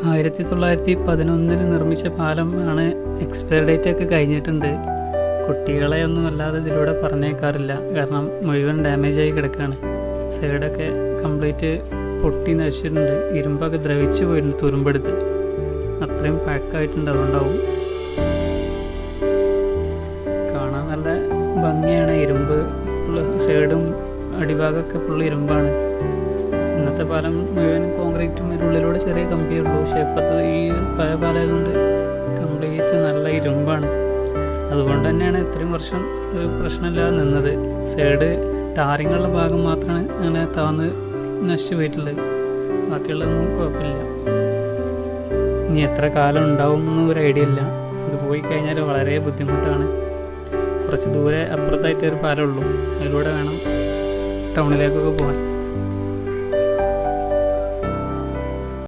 1911 നിർമ്മിച്ച പാലം ആണ്. എക്സ്പയർ ഡേറ്റ് ഒക്കെ കഴിഞ്ഞിട്ടുണ്ട്. കുട്ടികളെ ഒന്നും അല്ലാതെ ഇതിലൂടെ പറഞ്ഞേക്കാറില്ല, കാരണം മുഴുവൻ ഡാമേജായി കിടക്കുകയാണ്. സൈഡൊക്കെ കംപ്ലീറ്റ് പൊട്ടി നശിച്ചിട്ടുണ്ട്. ഇരുമ്പൊക്കെ ദ്രവിച്ചു പോയിട്ടുണ്ട് തുരുമ്പെടുത്ത്. അത്രയും പാക്കായിട്ടുണ്ട്. അതുകൊണ്ടാവും കാണാൻ നല്ല ഭംഗിയാണ്. ഇരുമ്പ് ഫുള്ള് സൈഡും അടിഭാഗമൊക്കെ ഫുള്ള് ഇരുമ്പാണ്. ഇന്നത്തെ പാലം മുഴുവൻ കോൺക്രീറ്റും ഇതിനുള്ളിലൂടെ ചെറിയ കമ്പിയുള്ളൂ. പക്ഷേ ഇപ്പോഴത്തെ ഈ പഴയ പാലമായതുകൊണ്ട് കംപ്ലീറ്റ് നല്ല ഇരുമ്പാണ്. അതുകൊണ്ട് തന്നെയാണ് ഇത്രയും വർഷം ഒരു പ്രശ്നമില്ലാതെ നിന്നത്. സൈഡ് ടാറിങ്ങുള്ള ഭാഗം മാത്രമാണ് അങ്ങനെ താന്ന് നശിച്ചു പോയിട്ടുള്ളത്. ബാക്കിയുള്ളതൊന്നും കുഴപ്പമില്ല. ഇനി എത്ര കാലം ഉണ്ടാവും എന്നൊന്നും ഒരു ഐഡിയ ഇല്ല. ഇത് പോയി കഴിഞ്ഞാൽ വളരെ ബുദ്ധിമുട്ടാണ്. കുറച്ച് ദൂരെ അപ്പുറത്തായിട്ടൊരു പാലമുള്ളൂ. അതിലൂടെ വേണം ടൗണിലേക്കൊക്കെ പോകാൻ.